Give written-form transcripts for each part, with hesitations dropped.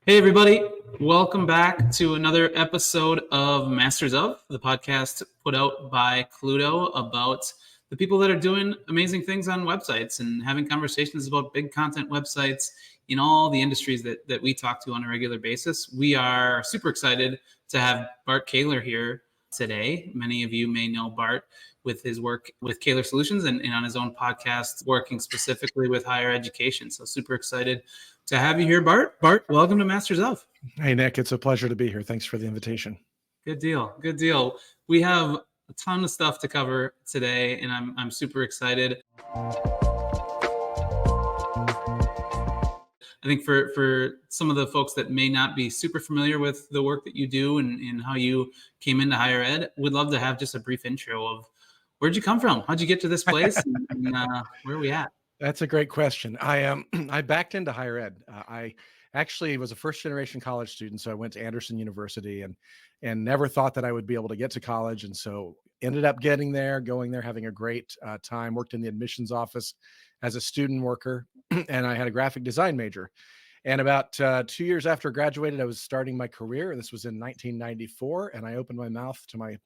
Hey, everybody. Welcome back to another episode of Masters of, the podcast put out by Cludo about the people that are doing amazing things on websites and having conversations about big content websites in all the industries that we talk to on a regular basis. We are super excited to have Bart Caylor here today. Many of you may know Bart with his work with Caylor Solutions and on his own podcast, working specifically with higher education. So super excited to have you here, Bart. Bart, welcome to Masters of. Hey, Nick, it's a pleasure to be here. Thanks for the invitation. Good deal. Good deal. We have a ton of stuff to cover today, and I'm super excited. I think for some of the folks that may not be super familiar with the work that you do and how you came into higher ed, would love to have just a brief intro of where'd you come from? How'd you get to this place? and where are we at? That's a great question. I backed into higher ed. I actually was a first generation college student, so I went to Anderson University and never thought that I would be able to get to college, and so ended up getting there, going there, having a great time. Worked in the admissions office as a student worker, and I had a graphic design major. And about 2 years after I graduated, I was starting my career. This was in 1994, and I opened my mouth to my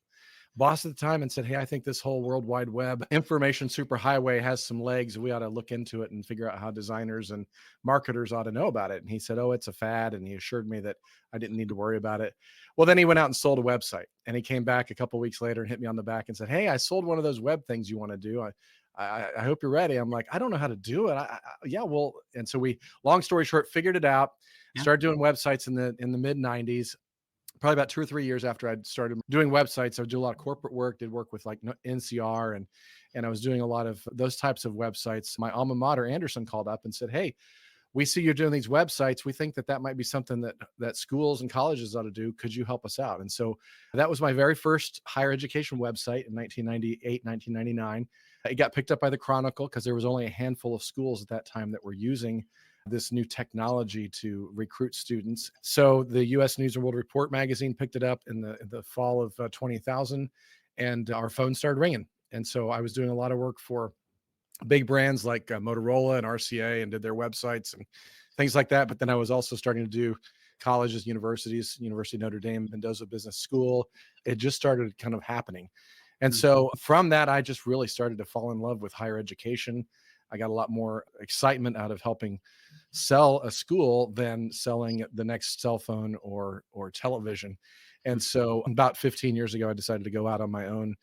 boss at the time and said, "Hey, I think this whole World Wide Web information superhighway has some legs. We ought to look into it and figure out how designers and marketers ought to know about it." And he said, "Oh, it's a fad." And he assured me that I didn't need to worry about it. Well, then he went out and sold a website, and he came back a couple of weeks later and hit me on the back and said, "Hey, I sold one of those web things you want to do. I hope you're ready." I'm like, "I don't know how to do it." Yeah, well, and so we, long story short, figured it out, started doing websites in the mid 90s. Probably about 2 or 3 years after I'd started doing websites, I would do a lot of corporate work, did work with like NCR, and I was doing a lot of those types of websites. My alma mater, Anderson, called up and said, "Hey, we see you're doing these websites. We think that might be something that schools and colleges ought to do. Could you help us out?" And so that was my very first higher education website in 1998, 1999. It got picked up by the Chronicle because there was only a handful of schools at that time that were using this new technology to recruit students. So the U.S. News and World Report magazine picked it up in the fall of 20,000, and our phone started ringing. And so I was doing a lot of work for big brands like Motorola and RCA, and did their websites and things like that. But then I was also starting to do colleges, universities, University of Notre Dame, Mendoza Business School. It just started kind of happening. And so from that, I just really started to fall in love with higher education. I got a lot more excitement out of helping sell a school than selling the next cell phone or television. And so about 15 years ago, I decided to go out on my own,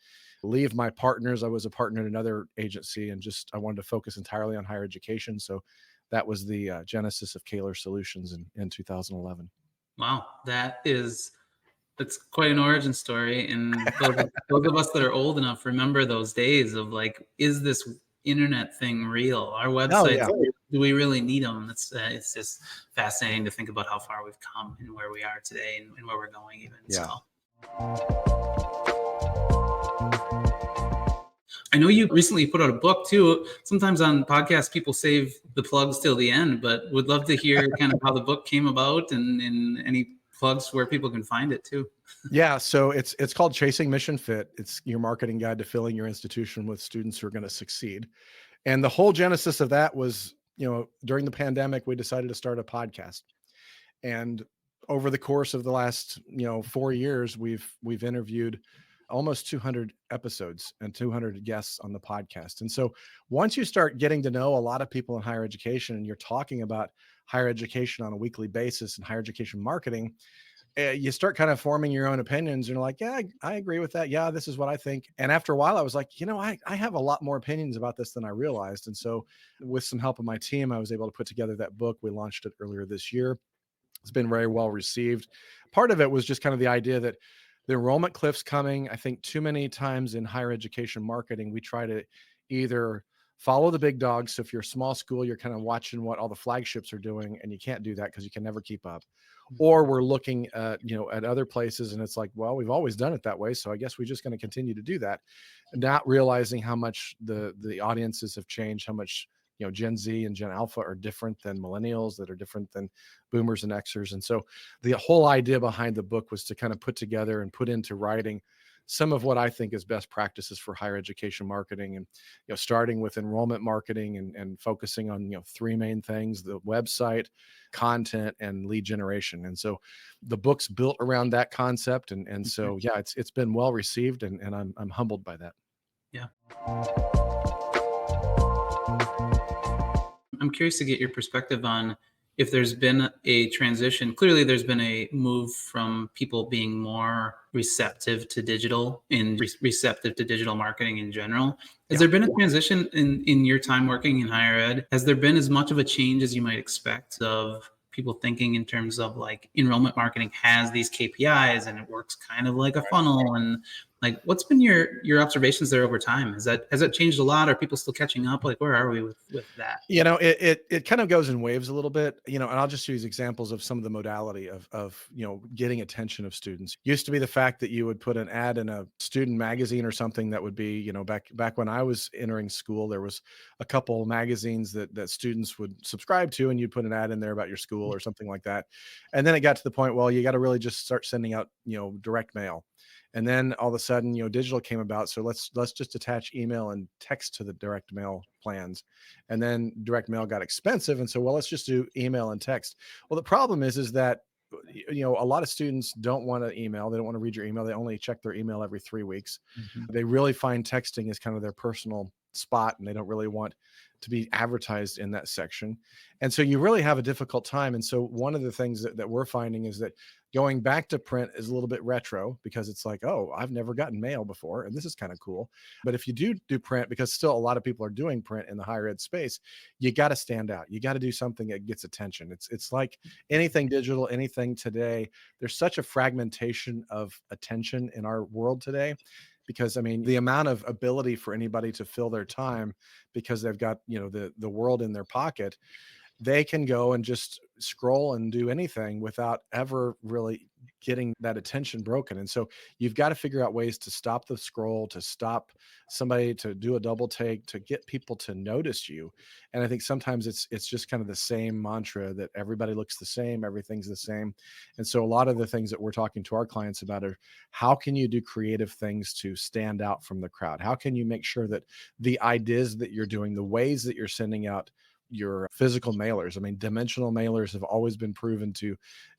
leave my partners. I was a partner in another agency, and I wanted to focus entirely on higher education. So that was the genesis of Caylor Solutions in 2011. Wow, that's quite an origin story. And those of us that are old enough remember those days of like, is this internet thing real? Our websites, do we really need them? It's just fascinating to think about how far we've come and where we are today and where we're going even. Yeah. So I know you recently put out a book too. Sometimes on podcasts, people save the plugs till the end, but would love to hear kind of how the book came about and any plugs where people can find it too. Yeah, so it's called Chasing Mission Fit. It's your marketing guide to filling your institution with students who are going to succeed. And the whole genesis of that was, during the pandemic, we decided to start a podcast. And over the course of the last, 4 years, we've interviewed almost 200 episodes and 200 guests on the podcast. And so once you start getting to know a lot of people in higher education, and you're talking about higher education on a weekly basis and higher education marketing, you start kind of forming your own opinions. And you're like, yeah, I agree with that. Yeah, this is what I think. And after a while, I was like, I have a lot more opinions about this than I realized. And so with some help of my team, I was able to put together that book. We launched it earlier this year. It's been very well received. Part of it was just kind of the idea that the enrollment cliff's coming. I think too many times in higher education marketing, we try to either follow the big dogs. So if you're a small school, you're kind of watching what all the flagships are doing, and you can't do that because you can never keep up. Or we're looking at other places, and it's like, well, we've always done it that way, so I guess we're just going to continue to do that, not realizing how much the audiences have changed, how much Gen Z and Gen Alpha are different than millennials, that are different than boomers and Xers. And so the whole idea behind the book was to kind of put together and put into writing some of what I think is best practices for higher education marketing, and starting with enrollment marketing, and focusing on three main things: the website, content, and lead generation. And so the book's built around that concept, and Mhm. so yeah, it's been well received, and I'm humbled by that. Yeah. I'm curious to get your perspective on if there's been a transition. Clearly, there's been a move from people being more receptive to digital and receptive to digital marketing in general. Has Yeah. there been a transition in your time working in higher ed? Has there been as much of a change as you might expect of people thinking in terms of like enrollment marketing has these KPIs and it works kind of like a funnel, and like what's been your observations there over time? Has that changed a lot? Are people still catching up? Like where are we with that? It kind of goes in waves a little bit, and I'll just use examples of some of the modality of getting attention of students. Used to be the fact that you would put an ad in a student magazine or something that would be, back when I was entering school, there was a couple magazines that students would subscribe to, and you'd put an ad in there about your school or something like that. And then it got to the point, well, you got to really just start sending out, direct mail. And then all of a sudden, digital came about. So let's just attach email and text to the direct mail plans. And then direct mail got expensive, and so, well, let's just do email and text. Well, the problem is that a lot of students don't want to email. They don't want to read your email. They only check their email every 3 weeks. Mhm. They really find texting is kind of their personal spot, and they don't really want to be advertised in that section. And so you really have a difficult time. And so one of the things that we're finding is that going back to print is a little bit retro, because it's like, oh, I've never gotten mail before, and this is kind of cool. But if you do print, because still a lot of people are doing print in the higher ed space, you got to stand out. You got to do something that gets attention. It's like anything digital, anything today. There's such a fragmentation of attention in our world today, because I mean, the amount of ability for anybody to fill their time, because they've got the world in their pocket, they can go and just scroll and do anything without ever really getting that attention broken. And so you've got to figure out ways to stop the scroll, to stop somebody, to do a double take, to get people to notice you. And I think sometimes it's just kind of the same mantra that everybody looks the same, everything's the same. And so a lot of the things that we're talking to our clients about are, how can you do creative things to stand out from the crowd? How can you make sure that the ideas that you're doing, the ways that you're sending out your physical mailers. I mean, dimensional mailers have always been proven to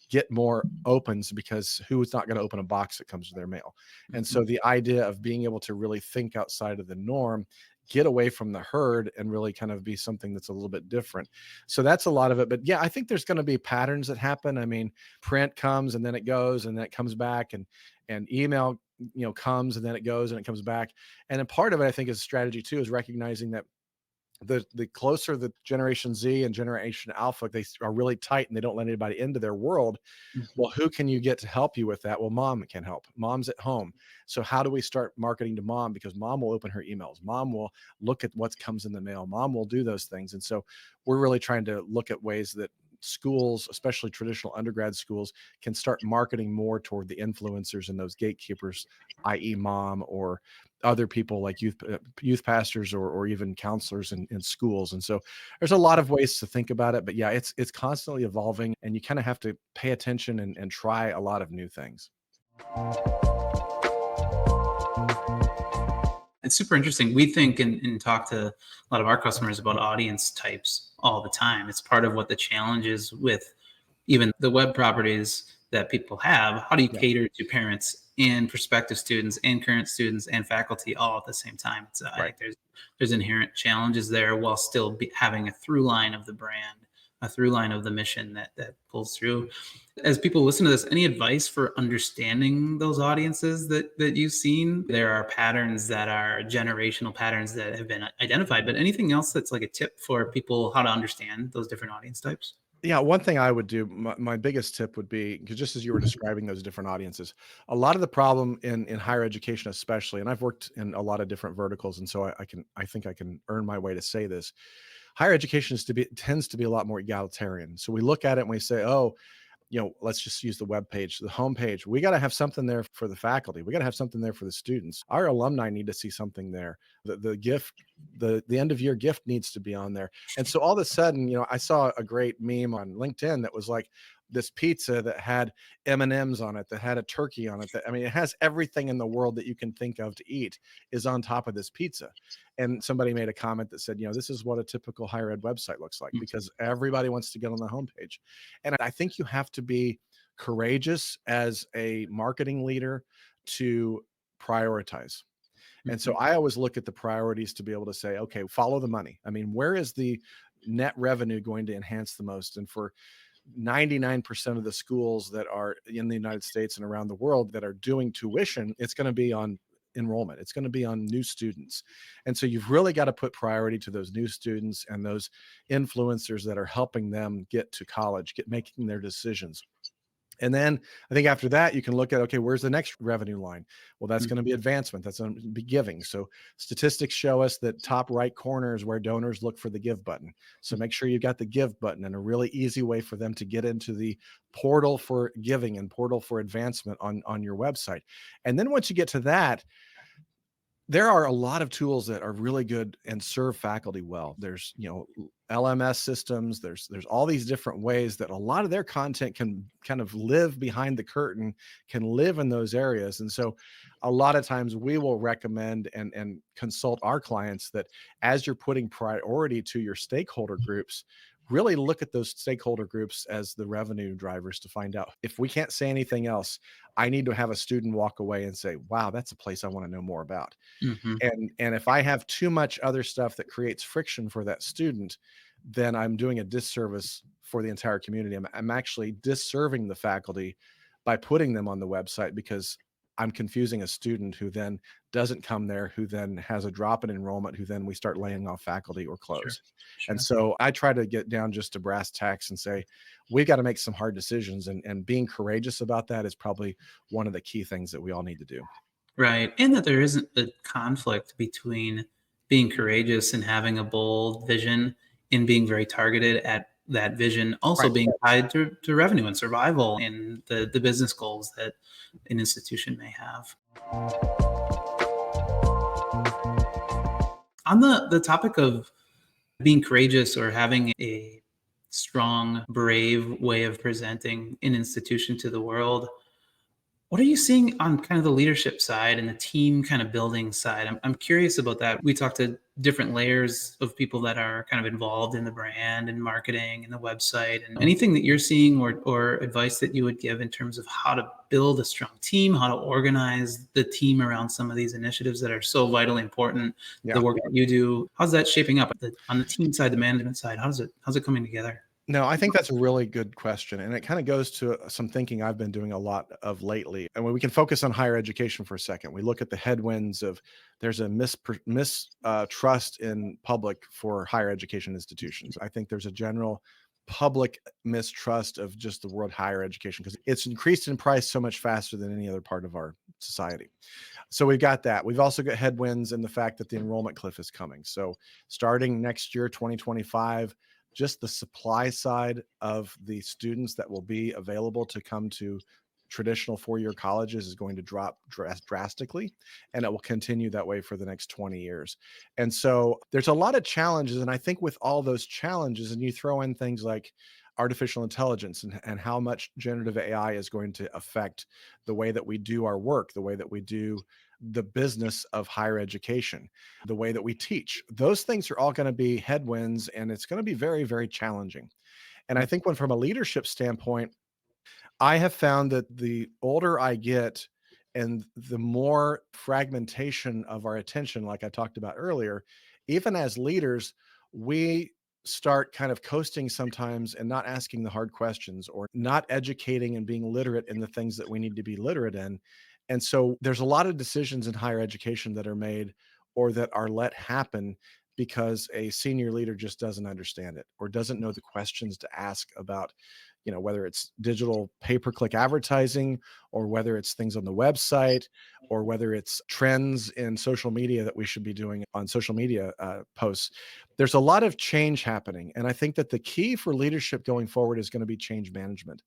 get more opens, because who's not going to open a box that comes with their mail? And Mhm. so the idea of being able to really think outside of the norm, get away from the herd, and really kind of be something that's a little bit different. So that's a lot of it. But yeah, I think there's going to be patterns that happen. I mean, print comes and then it goes and then it comes back, and email comes and then it goes and it comes back. And then part of it, I think, is strategy too, is recognizing that the closer the generation Z and generation alpha, they are really tight and they don't let anybody into their world. Mhm. Well, who can you get to help you with that? Well, mom can help. Mom's at home. So how do we start marketing to mom? Because mom will open her emails. Mom will look at what comes in the mail. Mom will do those things. And so we're really trying to look at ways that schools, especially traditional undergrad schools, can start marketing more toward the influencers and those gatekeepers, i.e. mom, or other people like youth pastors, or even counselors in schools. And so there's a lot of ways to think about it, but yeah, it's constantly evolving, and you kind of have to pay attention and try a lot of new things. It's super interesting. We think and talk to a lot of our customers about audience types all the time. It's part of what the challenge is with even the web properties that people have. How do you Yeah, cater to parents and prospective students and current students and faculty all at the same time? I right. think there's inherent challenges there while still having a through line of the brand, a through line of the mission that pulls through. As people listen to this, any advice for understanding those audiences that you've seen? There are patterns that are generational patterns that have been identified, but anything else that's like a tip for people how to understand those different audience types? Yeah, one thing I would do, my biggest tip would be, because just as you were describing those different audiences, a lot of the problem in higher education, especially, and I've worked in a lot of different verticals, and so I think I can earn my way to say this. Higher education tends to be a lot more egalitarian. So we look at it and we say, oh, let's just use the web page, the homepage. We got to have something there for the faculty. We got to have something there for the students. Our alumni need to see something there. The gift, the end of year gift needs to be on there. And so all of a sudden, I saw a great meme on LinkedIn that was like, this pizza that had M&Ms on it, that had a turkey on it. That, I mean, it has everything in the world that you can think of to eat is on top of this pizza. And somebody made a comment that said, this is what a typical higher ed website looks like, because everybody wants to get on the homepage. And I think you have to be courageous as a marketing leader to prioritize. And so I always look at the priorities to be able to say, okay, follow the money. I mean, where is the net revenue going to enhance the most? And for 99% of the schools that are in the United States and around the world that are doing tuition, it's going to be on enrollment. It's going to be on new students. And so you've really got to put priority to those new students and those influencers that are helping them get to college, making their decisions. And then I think after that, you can look at, okay, where's the next revenue line? Well, that's going to be advancement. That's going to be giving. So statistics show us that top right corner is where donors look for the give button. So make sure you've got the give button, and a really easy way for them to get into the portal for giving and portal for advancement on your website. And then once you get to that, there are a lot of tools that are really good and serve faculty well. There's, LMS systems. There's all these different ways that a lot of their content can kind of live behind the curtain, can live in those areas. And so a lot of times we will recommend and consult our clients that as you're putting priority to your stakeholder groups, really look at those stakeholder groups as the revenue drivers to find out. If we can't say anything else, I need to have a student walk away and say, wow, that's a place I want to know more about. And if I have too much other stuff that creates friction for that student, then I'm doing a disservice for the entire community. I'm actually disserving the faculty by putting them on the website, because I'm confusing a student who then doesn't come there, who then has a drop in enrollment, who then we start laying off faculty or close. Sure. And so I try to get down just to brass tacks and say, we've got to make some hard decisions. And being courageous about that is probably one of the key things that we all need to do. Right. And that there isn't a conflict between being courageous and having a bold vision and being very targeted at that vision, also Right. being tied to revenue and survival and the business goals that an institution may have. On the topic of being courageous or having a strong, brave way of presenting an institution to the world, what are you seeing on kind of the leadership side and the team kind of building side? I'm curious about that. We talked to different layers of people that are kind of involved in the brand and marketing and the website, and anything that you're seeing or advice that you would give in terms of how to build a strong team, how to organize the team around some of these initiatives that are so vitally important. Yeah. The work that you do, how's that shaping up on the team side, the management side? How's it coming together? No, I think that's a really good question. And it kind of goes to some thinking I've been doing a lot of lately. And when we can focus on higher education for a second, we look at the headwinds of there's a mistrust in public for higher education institutions. I think there's a general public mistrust of just the world higher education because it's increased in price so much faster than any other part of our society. So we've got that. We've also got headwinds in the fact that the enrollment cliff is coming. So starting next year, 2025, just the supply side of the students that will be available to come to traditional four-year colleges is going to drop drastically, and it will continue that way for the next 20 years. And so there's a lot of challenges. And I think with all those challenges, and you throw in things like artificial intelligence and how much generative AI is going to affect the way that we do our work, the way that we do the business of higher education, the way that we teach. Those things are all going to be headwinds, and it's going to be very, very challenging. And I think from a leadership standpoint, I have found that the older I get and the more fragmentation of our attention, like I talked about earlier, even as leaders, we start kind of coasting sometimes and not asking the hard questions or not educating and being literate in the things that we need to be literate in. And so there's a lot of decisions in higher education that are made or that are let happen because a senior leader just doesn't understand it or doesn't know the questions to ask about, whether it's digital pay-per-click advertising or whether it's things on the website or whether it's trends in social media that we should be doing on social media posts. There's a lot of change happening. And I think that the key for leadership going forward is going to be change management.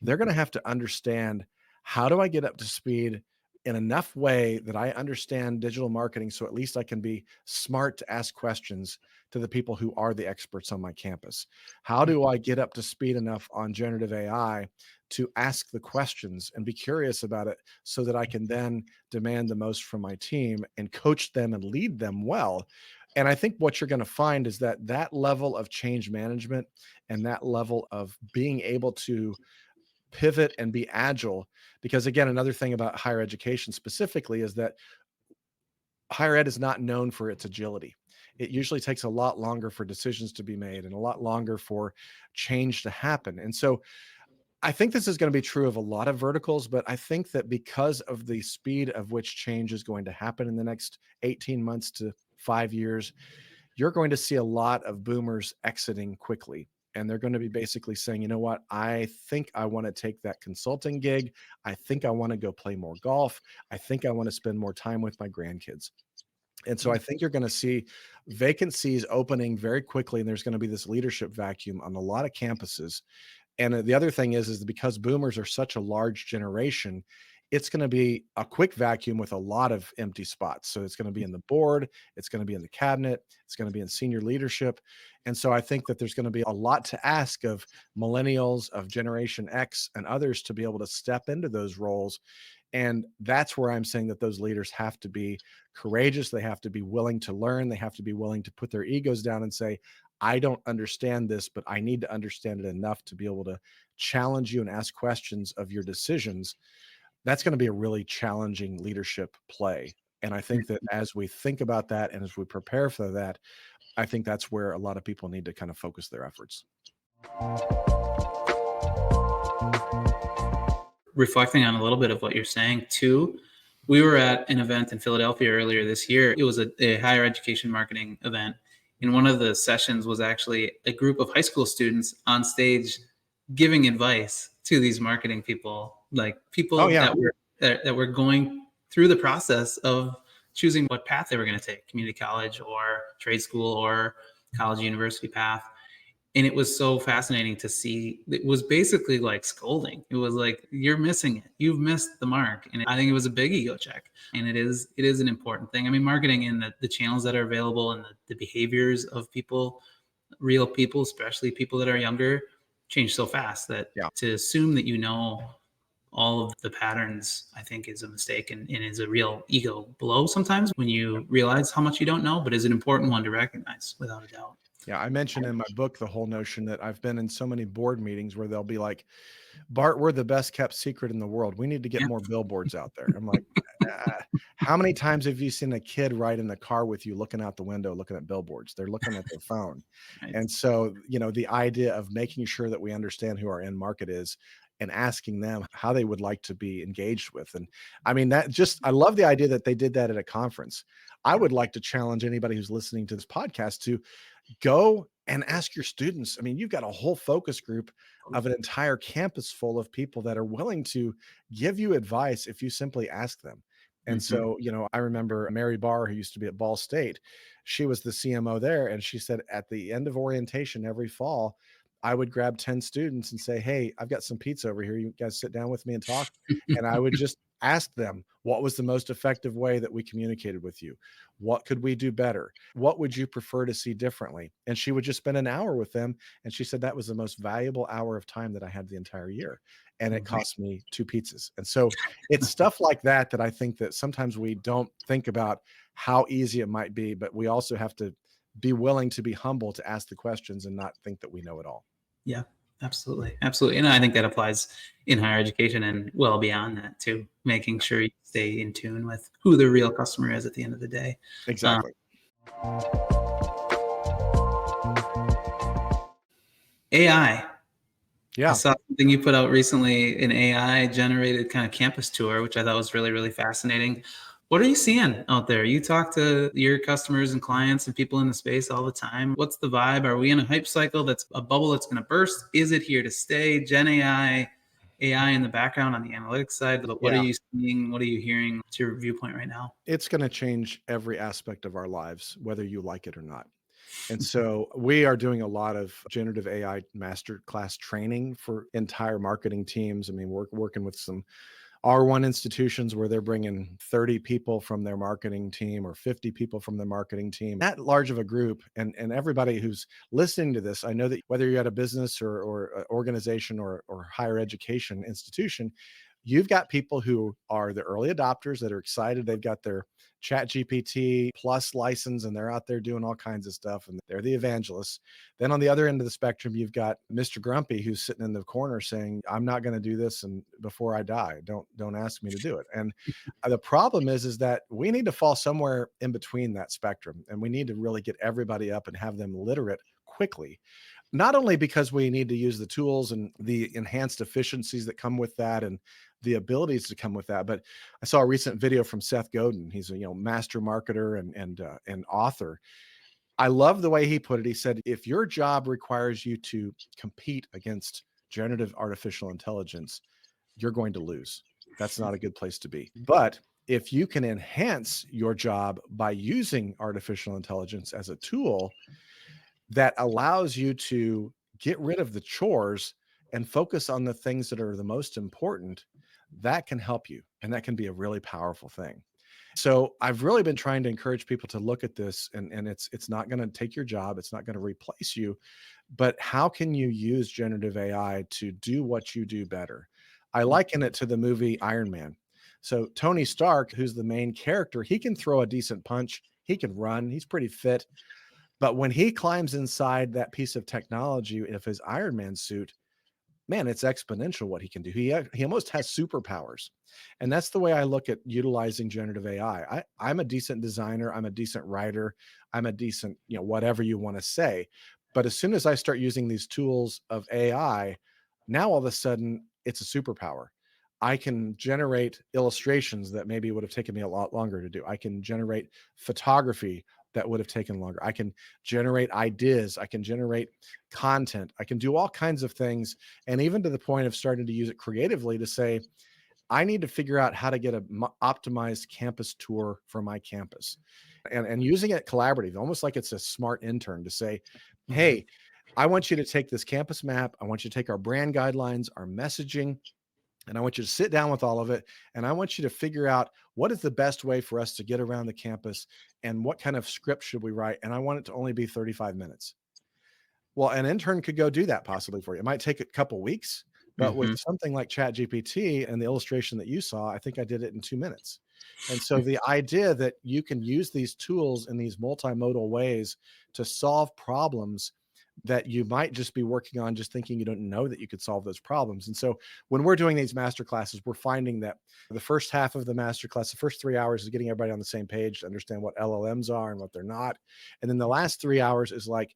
They're going to have to understand, how do I get up to speed in enough way that I understand digital marketing so at least I can be smart to ask questions to the people who are the experts on my campus? How do I get up to speed enough on generative AI to ask the questions and be curious about it so that I can then demand the most from my team and coach them and lead them well? And I think what you're going to find is that that level of change management and that level of being able to pivot and be agile, because again, another thing about higher education specifically is that higher ed is not known for its agility. It usually takes a lot longer for decisions to be made and a lot longer for change to happen. And so I think this is going to be true of a lot of verticals, but I think that because of the speed of which change is going to happen in the next 18 months to 5 years, you're going to see a lot of boomers exiting quickly. And they're going to be basically saying, you know what, I think I want to take that consulting gig. I think I want to go play more golf. I think I want to spend more time with my grandkids. And so I think you're going to see vacancies opening very quickly. And there's going to be this leadership vacuum on a lot of campuses. And the other thing is that because boomers are such a large generation, it's going to be a quick vacuum with a lot of empty spots. So it's going to be in the board, it's going to be in the cabinet, it's going to be in senior leadership. And so I think that there's going to be a lot to ask of millennials, of Generation X, and others to be able to step into those roles. And that's where I'm saying that those leaders have to be courageous. They have to be willing to learn. They have to be willing to put their egos down and say, I don't understand this, but I need to understand it enough to be able to challenge you and ask questions of your decisions. That's going to be a really challenging leadership play. And I think that as we think about that and as we prepare for that, I think that's where a lot of people need to kind of focus their efforts. Reflecting on a little bit of what you're saying too, we were at an event in Philadelphia earlier this year. It was a higher education marketing event. And one of the sessions was actually a group of high school students on stage giving advice to these marketing people, like Oh, people yeah. that were going through the process of choosing what path they were going to take, community college or trade school or college university path. And it was so fascinating to see. It was basically like scolding. It was like, you're missing it, you've missed the mark. And I think it was a big ego check. And it is an important thing. I mean, marketing and the channels that are available and the behaviors of people, real people, especially people that are younger, change so fast that Yeah. to assume that you know all of the patterns, I think, is a mistake and is a real ego blow sometimes when you realize how much you don't know, but is an important one to recognize without a doubt. Yeah. I mentioned in my book the whole notion that I've been in so many board meetings where they'll be like, Bart, we're the best kept secret in the world. We need to get Yeah. more billboards out there. I'm like, "Ah, how many times have you seen a kid ride in the car with you looking out the window, looking at billboards? They're looking at their phone." Right. And so, the idea of making sure that we understand who our end market is and asking them how they would like to be engaged with. And I mean, I love the idea that they did that at a conference. I Yeah. would like to challenge anybody who's listening to this podcast to go and ask your students. I mean, you've got a whole focus group of an entire campus full of people that are willing to give you advice if you simply ask them. And Mhm. so, I remember Mary Barr, who used to be at Ball State, she was the CMO there. And she said at the end of orientation every fall, I would grab 10 students and say, "Hey, I've got some pizza over here. You guys sit down with me and talk." And I would just ask them, what was the most effective way that we communicated with you? What could we do better? What would you prefer to see differently? And she would just spend an hour with them. And she said that was the most valuable hour of time that I had the entire year. And it Mhm. cost me 2 pizzas. And so it's stuff like that that I think that sometimes we don't think about how easy it might be, but we also have to be willing to be humble to ask the questions and not think that we know it all. Yeah, absolutely. Absolutely. And I think that applies in higher education and well beyond that too, making sure you stay in tune with who the real customer is at the end of the day. Um, Exactly. AI. I Yeah. saw something you put out recently, an AI generated kind of campus tour, which I thought was really, really fascinating. What are you seeing out there? You talk to your customers and clients and people in the space all the time. What's the vibe? Are we in a hype cycle that's a bubble that's going to burst? Is it here to stay? Gen AI, AI in the background on the analytics side. But what are Yeah. you seeing? What are you hearing? What's your viewpoint right now? It's going to change every aspect of our lives, whether you like it or not. And so we are doing a lot of generative AI master class training for entire marketing teams. I mean, we're working with some R1 institutions where they're bringing 30 people from their marketing team or 50 people from the marketing team, that large of a group. And everybody who's listening to this, I know that whether you're at a business or organization or higher education institution, you've got people who are the early adopters that are excited. They've got their Chat GPT plus license and they're out there doing all kinds of stuff and they're the evangelists. Then on the other end of the spectrum, you've got Mr. Grumpy who's sitting in the corner saying, I'm not going to do this and before I die, don't ask me to do it. And the problem is that we need to fall somewhere in between that spectrum and we need to really get everybody up and have them literate quickly. Not only because we need to use the tools and the enhanced efficiencies that come with that and the abilities to come with that, but I saw a recent video from Seth Godin. He's a master marketer and author. I love the way he put it. He said, if your job requires you to compete against generative artificial intelligence, you're going to lose. That's not a good place to be. But if you can enhance your job by using artificial intelligence as a tool that allows you to get rid of the chores and focus on the things that are the most important, that can help you. And that can be a really powerful thing. So I've really been trying to encourage people to look at this and it's not going to take your job. It's not going to replace you, but how can you use generative AI to do what you do better? I liken it to the movie Iron Man. So Tony Stark, who's the main character, he can throw a decent punch. He can run. He's pretty fit. But when he climbs inside that piece of technology of his Iron Man suit, man, it's exponential what he can do. He almost has superpowers. And that's the way I look at utilizing generative AI. I'm a decent designer. I'm a decent writer. I'm a decent, whatever you want to say. But as soon as I start using these tools of AI, now all of a sudden it's a superpower. I can generate illustrations that maybe would have taken me a lot longer to do. I can generate photography that would have taken longer. I can generate ideas. I can generate content. I can do all kinds of things. And even to the point of starting to use it creatively to say, I need to figure out how to get an optimized campus tour for my campus and using it collaborative, almost like it's a smart intern to say, hey, I want you to take this campus map. I want you to take our brand guidelines, our messaging, and I want you to sit down with all of it. And I want you to figure out what is the best way for us to get around the campus and what kind of script should we write. And I want it to only be 35 minutes. Well, an intern could go do that possibly for you. It might take a couple weeks, but with something like Chat GPT and the illustration that you saw, I think I did it in 2 minutes. And so the idea that you can use these tools in these multimodal ways to solve problems that you might just be working on, just thinking you don't know that you could solve those problems. And so when we're doing these master classes, we're finding that the first half of the master class, the first 3 hours is getting everybody on the same page to understand what LLMs are and what they're not. And then the last 3 hours is like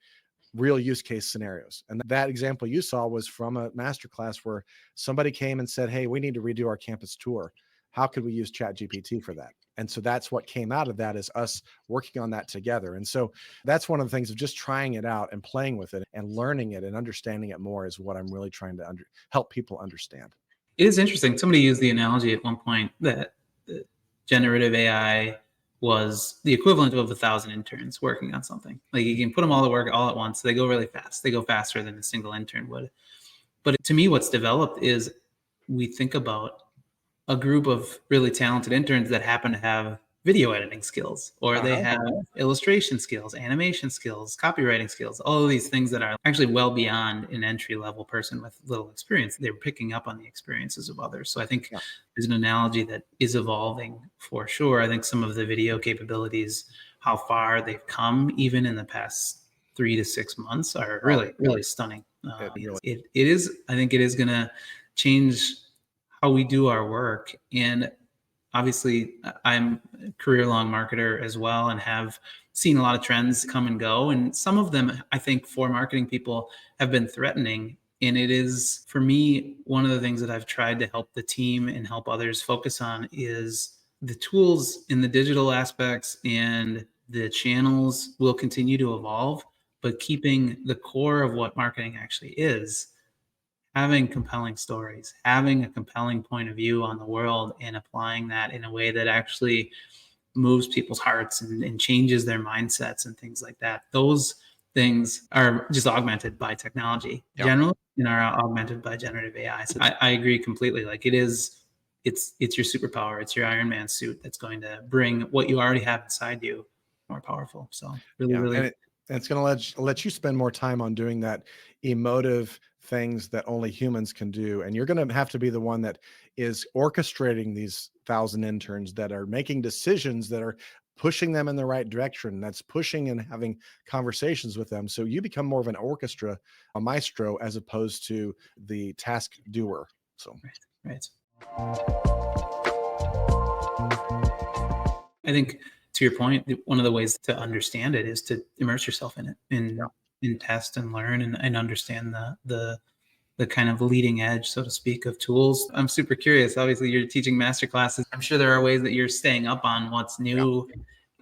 real use case scenarios. And that example you saw was from a master class where somebody came and said, hey, we need to redo our campus tour. How could we use Chat GPT for that? And so that's what came out of that, is us working on that together. And so that's one of the things of just trying it out and playing with it and learning it and understanding it more is what I'm really trying to help people understand. It is interesting. Somebody used the analogy at one point that generative AI was the equivalent of 1,000 interns working on something. Like you can put them all to work all at once. They go really fast. They go faster than a single intern would. But to me, what's developed is we think about a group of really talented interns that happen to have video editing skills, or they have illustration skills, animation skills, copywriting skills, all of these things that are actually well beyond an entry level person with little experience. They're picking up on the experiences of others. So I think there's an analogy that is evolving for sure. I think some of the video capabilities, how far they've come even in the past 3 to 6 months, are really, really stunning. It is, I think it is going to change how we do our work. And obviously I'm a career-long marketer as well and have seen a lot of trends come and go. And some of them, I think, for marketing people have been threatening. And it is, for me, one of the things that I've tried to help the team and help others focus on is the tools in the digital aspects and the channels will continue to evolve, but keeping the core of what marketing actually is, having compelling stories, having a compelling point of view on the world and applying that in a way that actually moves people's hearts and changes their mindsets and things like that. Those things are just augmented by technology generally and are augmented by generative AI. So I agree completely. Like it is it's your superpower. It's your Iron Man suit that's going to bring what you already have inside you more powerful. So really, Yeah, really and it's going to let you spend more time on doing that emotive things that only humans can do, and you're going to have to be the one that is orchestrating these 1,000 interns that are making decisions that are pushing them in the right direction. That's pushing and having conversations with them. So you become more of an orchestra, a maestro, as opposed to the task doer. So right. I think to your point, one of the ways to understand it is to immerse yourself in it and test and learn and understand the kind of leading edge, so to speak, of tools. I'm super curious. Obviously, you're teaching master classes. I'm sure there are ways that you're staying up on what's yeah. new.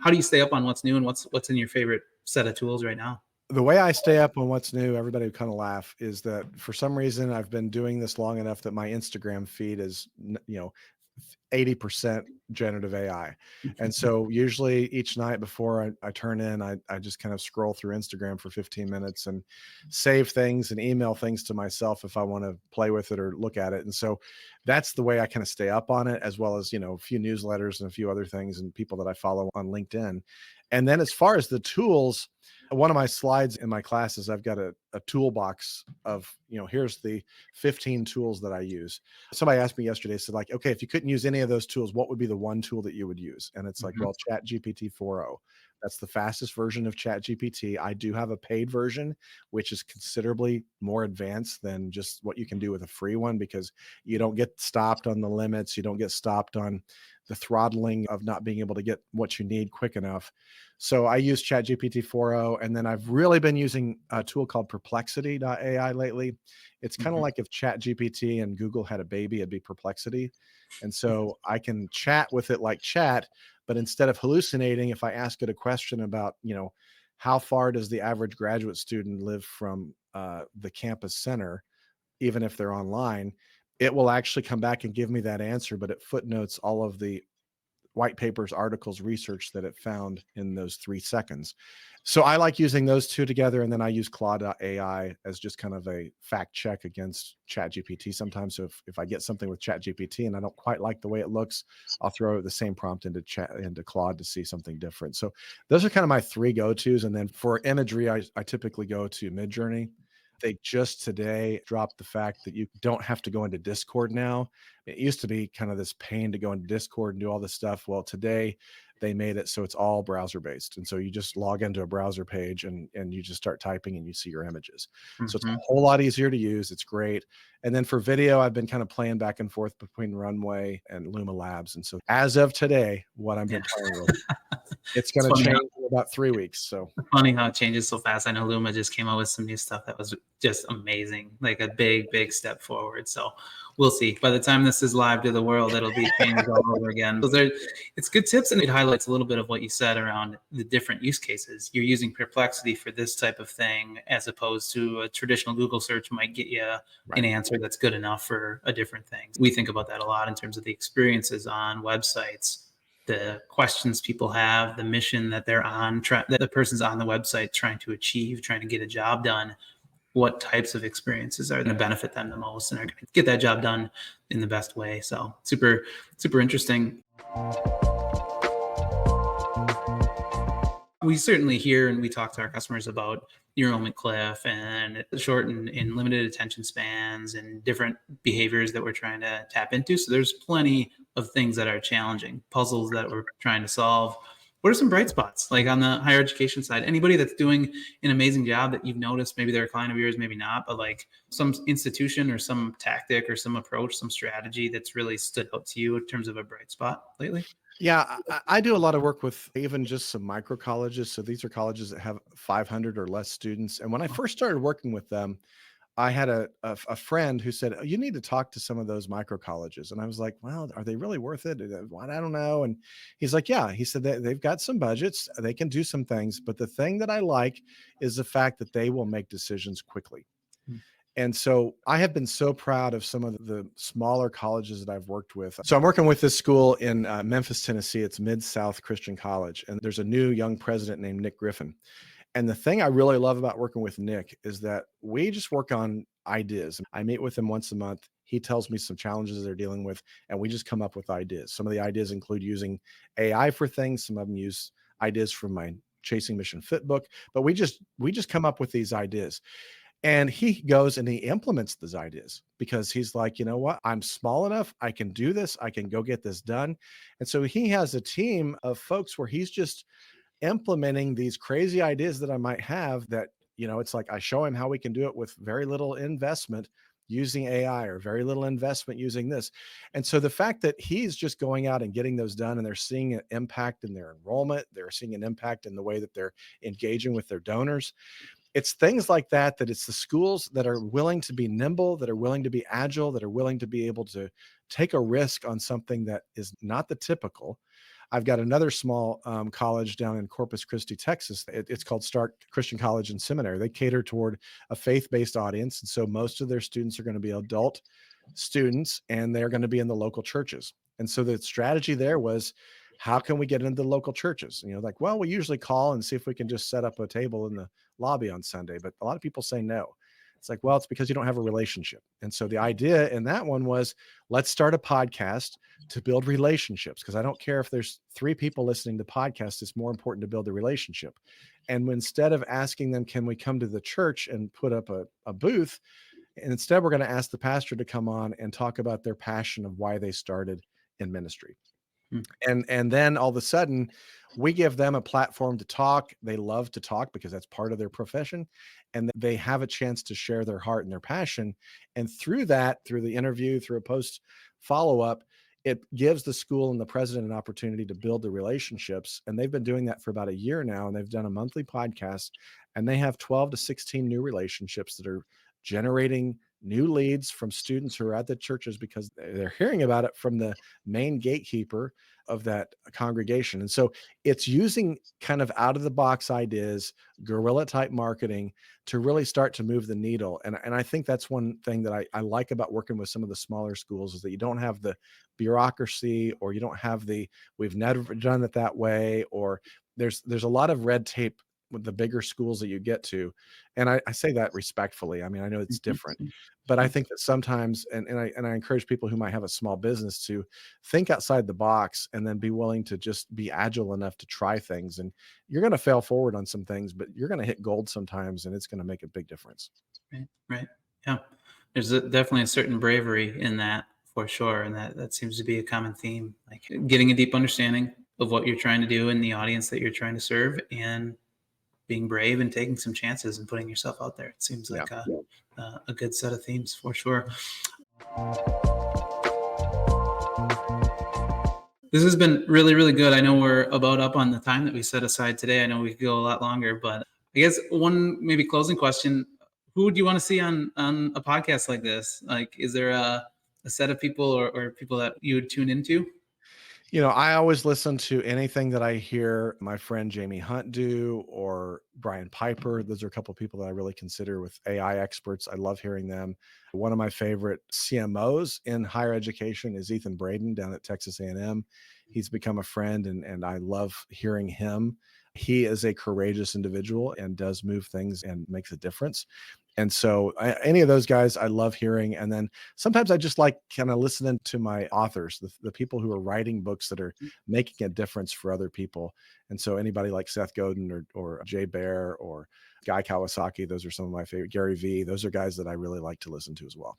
How do you stay up on what's new and what's in your favorite set of tools right now? The way I stay up on what's new, everybody would kind of laugh, is that for some reason I've been doing this long enough that my Instagram feed is, 80% generative AI. And so usually each night before I turn in, I just kind of scroll through Instagram for 15 minutes and save things and email things to myself if I want to play with it or look at it. And so that's the way I kind of stay up on it, as well as, a few newsletters and a few other things and people that I follow on LinkedIn. And then as far as the tools, one of my slides in my classes, I've got a toolbox of, here's the 15 tools that I use. Somebody asked me yesterday, said like, okay, if you couldn't use any of those tools, what would be the one tool that you would use? And it's like, Mhm. well, Chat GPT 4.0. That's the fastest version of Chat GPT. I do have a paid version, which is considerably more advanced than just what you can do with a free one, because you don't get stopped on the limits. You don't get stopped on the throttling of not being able to get what you need quick enough. So I use ChatGPT 4.0, and then I've really been using a tool called Perplexity.ai lately. It's kind of Mhm. like if ChatGPT and Google had a baby, it'd be Perplexity. And so I can chat with it like chat, but instead of hallucinating, if I ask it a question about, how far does the average graduate student live from the campus center, even if they're online, it will actually come back and give me that answer, but it footnotes all of the white papers, articles, research that it found in those 3 seconds. So I like using those two together. And then I use Claude.ai as just kind of a fact check against ChatGPT sometimes. So if I get something with ChatGPT and I don't quite like the way it looks, I'll throw the same prompt into Claude to see something different. So those are kind of my three go-tos. And then for imagery, I typically go to Midjourney. They just today dropped the fact that you don't have to go into Discord now. It used to be kind of this pain to go into Discord and do all this stuff. Well, today they made it so it's all browser based. And so you just log into a browser page and you just start typing and you see your images. So it's a Mhm. whole lot easier to use. It's great. And then for video, I've been kind of playing back and forth between Runway and Luma Labs. And so as of today, what I've Yeah. been playing with, it's It's going to change in about 3 weeks. So funny how it changes so fast. I know Luma just came out with some new stuff that was just amazing, like a big, big step forward. So we'll see. By the time this is live to the world, it'll be changed all over again. It's good tips, and it highlights a little bit of what you said around the different use cases. You're using Perplexity for this type of thing, as opposed to a traditional Google search might get you right. an answer that's good enough for a different thing. We think about that a lot in terms of the experiences on websites, the questions people have, the mission that they're on, that the person's on the website trying to achieve, trying to get a job done. What types of experiences are going to benefit them the most and are going to get that job done in the best way? So super, super interesting. We certainly hear and we talk to our customers about enrollment cliff and short and limited attention spans and different behaviors that we're trying to tap into. So there's plenty of things that are challenging, puzzles that we're trying to solve. What are some bright spots, like on the higher education side? Anybody that's doing an amazing job that you've noticed, maybe they're a client of yours, maybe not, but like some institution or some tactic or some approach, some strategy that's really stood out to you in terms of a bright spot lately? Yeah, I do a lot of work with even just some micro colleges. So these are colleges that have 500 or less students. And when I first started working with them, I had a friend who said, "Oh, you need to talk to some of those micro colleges." And I was like, "Well, are they really worth it? What? I don't know." And he's like, "Yeah." He said they've got some budgets, they can do some things, but the thing that I like is the fact that they will make decisions quickly. And so I have been so proud of some of the smaller colleges that I've worked with. So I'm working with this school in Memphis, Tennessee. It's Mid-South Christian College. And there's a new young president named Nick Griffin. And the thing I really love about working with Nick is that we just work on ideas. I meet with him once a month. He tells me some challenges they're dealing with, and we just come up with ideas. Some of the ideas include using AI for things. Some of them use ideas from my Chasing Mission Fit book, but we just come up with these ideas. And he goes and he implements those ideas because he's like, you know what? I'm small enough. I can do this. I can go get this done. And so he has a team of folks where he's just implementing these crazy ideas that I might have that, it's like I show him how we can do it with very little investment using AI or very little investment using this. And so the fact that he's just going out and getting those done and they're seeing an impact in their enrollment, they're seeing an impact in the way that they're engaging with their donors. It's things like that, that it's the schools that are willing to be nimble, that are willing to be agile, that are willing to be able to take a risk on something that is not the typical. I've got another small college down in Corpus Christi, Texas. It's called Stark Christian College and Seminary. They cater toward a faith-based audience. And so most of their students are going to be adult students, and they're going to be in the local churches. And so the strategy there was, how can we get into the local churches? Like, well, we usually call and see if we can just set up a table in the lobby on Sunday, but a lot of people say no. It's like, well, it's because you don't have a relationship. And so the idea in that one was, let's start a podcast to build relationships, because I don't care if there's 3 people listening to podcasts, it's more important to build a relationship. And instead of asking them, can we come to the church and put up a booth, and instead we're going to ask the pastor to come on and talk about their passion of why they started in ministry. Hmm. And then all of a sudden we give them a platform to talk. They love to talk because that's part of their profession, and they have a chance to share their heart and their passion. And through that, through the interview, through a post follow-up, it gives the school and the president an opportunity to build the relationships. And they've been doing that for about a year now, and they've done a monthly podcast, and they have 12 to 16 new relationships that are generating new leads from students who are at the churches because they're hearing about it from the main gatekeeper of that congregation. And so it's using kind of out of the box ideas, guerrilla type marketing, to really start to move the needle. And I think that's one thing that I like about working with some of the smaller schools, is that you don't have the bureaucracy, or you don't have we've never done it that way, or there's a lot of red tape with the bigger schools that you get to. And I say that respectfully. I mean, I know it's different, but I think that sometimes, and I encourage people who might have a small business to think outside the box, and then be willing to just be agile enough to try things. And you're going to fail forward on some things, but you're going to hit gold sometimes, and it's going to make a big difference. Right. Yeah. There's definitely a certain bravery in that, for sure. And that seems to be a common theme, like getting a deep understanding of what you're trying to do and the audience that you're trying to serve, and being brave and taking some chances and putting yourself out there. It seems like a good set of themes, for sure. This has been really, really good. I know we're about up on the time that we set aside today. I know we could go a lot longer, but I guess one maybe closing question: who would you want to see on a podcast like this? Like, is there a set of people or people that you would tune into? I always listen to anything that I hear my friend Jamie Hunt do, or Brian Piper. Those are a couple of people that I really consider with AI experts. I love hearing them. One of my favorite CMOs in higher education is Ethan Braden down at Texas A&M. He's become a friend, and I love hearing him. He is a courageous individual and does move things and makes a difference. And so any of those guys, I love hearing. And then sometimes I just like kind of listening to my authors, the people who are writing books that are making a difference for other people. And so anybody like Seth Godin or Jay Baer or Guy Kawasaki, those are some of my favorite. Gary Vee, those are guys that I really like to listen to as well.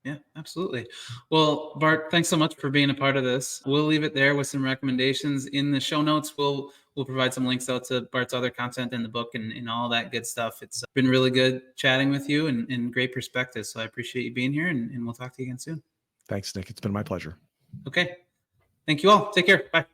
Yeah, absolutely. Well, Bart, thanks so much for being a part of this. We'll leave it there with some recommendations in the show notes. We'll provide some links out to Bart's other content in the book and all that good stuff. It's been really good chatting with you and great perspective. So I appreciate you being here, and we'll talk to you again soon. Thanks, Nick. It's been my pleasure. Okay. Thank you all. Take care. Bye.